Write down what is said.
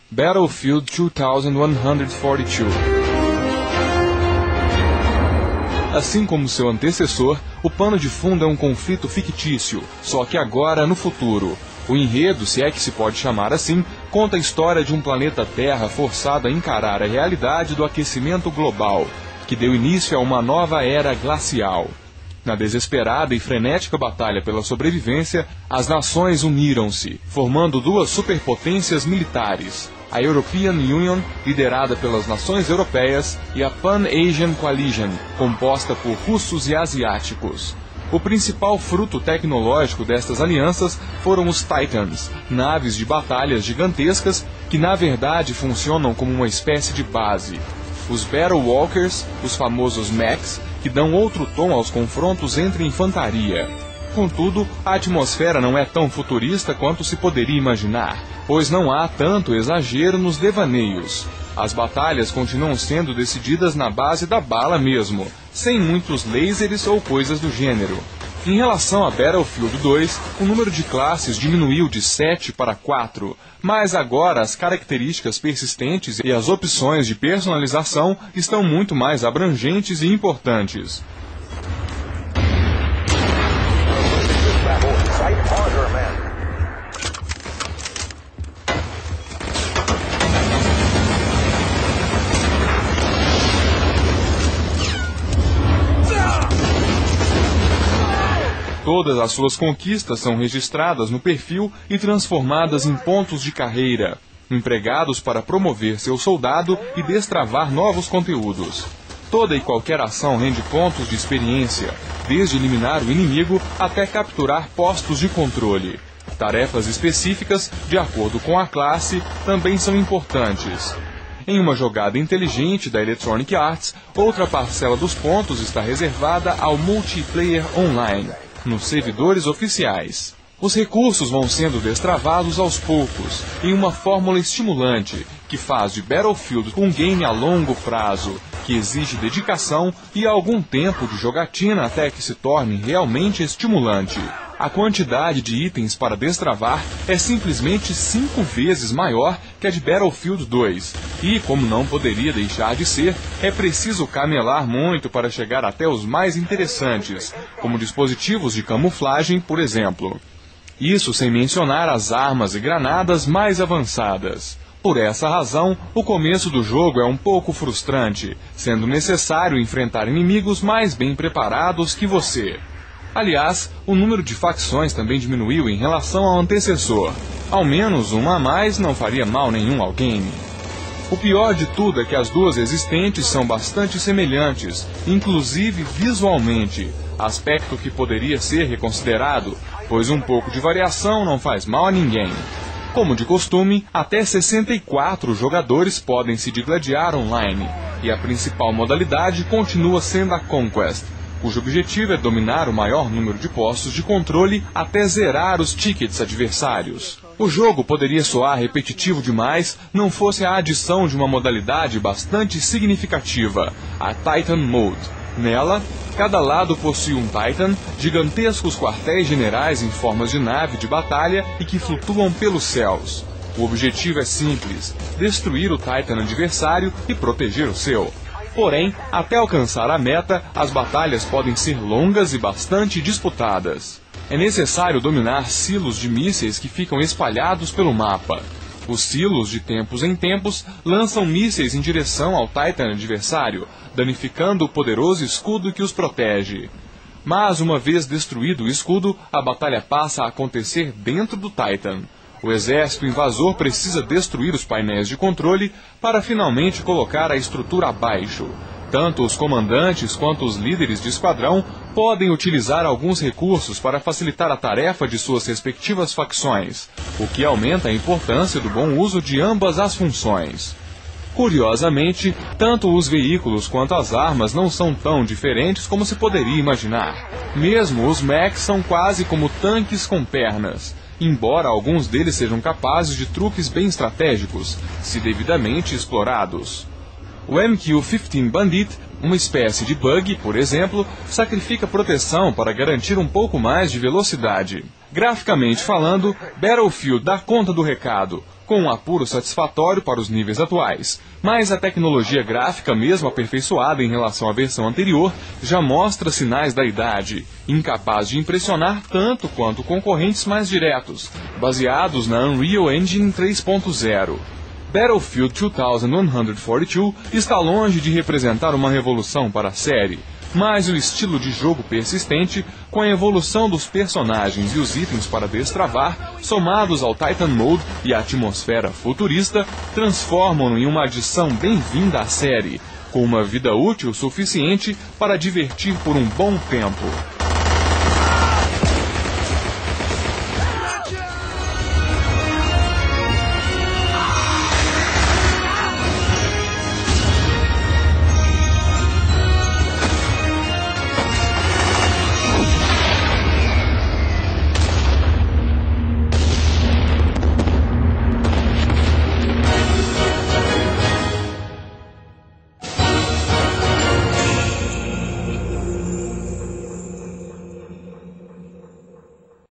Battlefield 2142. Assim como seu antecessor, o pano de fundo é um conflito fictício, só que agora no futuro. O enredo, se é que se pode chamar assim, conta a história de um planeta Terra forçado a encarar a realidade do aquecimento global, que deu início a uma nova era glacial. Na desesperada e frenética batalha pela sobrevivência, as nações uniram-se, formando duas superpotências militares, a European Union, liderada pelas nações europeias, e a Pan-Asian Coalition, composta por russos e asiáticos. O principal fruto tecnológico destas alianças foram os Titans, naves de batalhas gigantescas que na verdade funcionam como uma espécie de base. Os Battle Walkers, os famosos mechs, que dão outro tom aos confrontos entre infantaria. Contudo, a atmosfera não é tão futurista quanto se poderia imaginar, pois não há tanto exagero nos devaneios. As batalhas continuam sendo decididas na base da bala mesmo, sem muitos lasers ou coisas do gênero. Em relação a Battlefield 2, o número de classes diminuiu de 7 para 4, mas agora as características persistentes e as opções de personalização estão muito mais abrangentes e importantes. Todas as suas conquistas são registradas no perfil e transformadas em pontos de carreira, empregados para promover seu soldado e destravar novos conteúdos. Toda e qualquer ação rende pontos de experiência, desde eliminar o inimigo até capturar postos de controle. Tarefas específicas, de acordo com a classe, também são importantes. Em uma jogada inteligente da Electronic Arts, outra parcela dos pontos está reservada ao multiplayer online, nos servidores oficiais. Os recursos vão sendo destravados aos poucos, em uma fórmula estimulante, que faz de Battlefield um game a longo prazo, que exige dedicação e algum tempo de jogatina até que se torne realmente estimulante. A quantidade de itens para destravar é simplesmente 5 vezes maior que a de Battlefield 2, e, como não poderia deixar de ser, é preciso camelar muito para chegar até os mais interessantes, como dispositivos de camuflagem, por exemplo. Isso sem mencionar as armas e granadas mais avançadas. Por essa razão, o começo do jogo é um pouco frustrante, sendo necessário enfrentar inimigos mais bem preparados que você. Aliás, o número de facções também diminuiu em relação ao antecessor. Ao menos uma a mais não faria mal nenhum ao game. O pior de tudo é que as duas existentes são bastante semelhantes, inclusive visualmente, aspecto que poderia ser reconsiderado, pois um pouco de variação não faz mal a ninguém. Como de costume, até 64 jogadores podem se digladiar online, e a principal modalidade continua sendo a Conquest, cujo objetivo é dominar o maior número de postos de controle até zerar os tickets adversários. O jogo poderia soar repetitivo demais não fosse a adição de uma modalidade bastante significativa, a Titan Mode. Nela, cada lado possui um Titan, gigantescos quartéis generais em formas de nave de batalha e que flutuam pelos céus. O objetivo é simples: destruir o Titan adversário e proteger o seu. Porém, até alcançar a meta, as batalhas podem ser longas e bastante disputadas. É necessário dominar silos de mísseis que ficam espalhados pelo mapa. Os silos, de tempos em tempos, lançam mísseis em direção ao Titan adversário, danificando o poderoso escudo que os protege. Mas, uma vez destruído o escudo, a batalha passa a acontecer dentro do Titan. O exército invasor precisa destruir os painéis de controle para finalmente colocar a estrutura abaixo. Tanto os comandantes quanto os líderes de esquadrão podem utilizar alguns recursos para facilitar a tarefa de suas respectivas facções, o que aumenta a importância do bom uso de ambas as funções. Curiosamente, tanto os veículos quanto as armas não são tão diferentes como se poderia imaginar. Mesmo os mechs são quase como tanques com pernas, embora alguns deles sejam capazes de truques bem estratégicos, se devidamente explorados. O MQ-15 Bandit, uma espécie de bug, por exemplo, sacrifica proteção para garantir um pouco mais de velocidade. Graficamente falando, Battlefield dá conta do recado. com um apuro satisfatório para os níveis atuais. Mas a tecnologia gráfica, mesmo aperfeiçoada em relação à versão anterior, já mostra sinais da idade, incapaz de impressionar tanto quanto concorrentes mais diretos, baseados na Unreal Engine 3.0. Battlefield 2142 está longe de representar uma revolução para a série, mas o estilo de jogo persistente, com a evolução dos personagens e os itens para destravar, somados ao Titan Mode e a atmosfera futurista, transformam-no em uma adição bem-vinda à série, com uma vida útil suficiente para divertir por um bom tempo.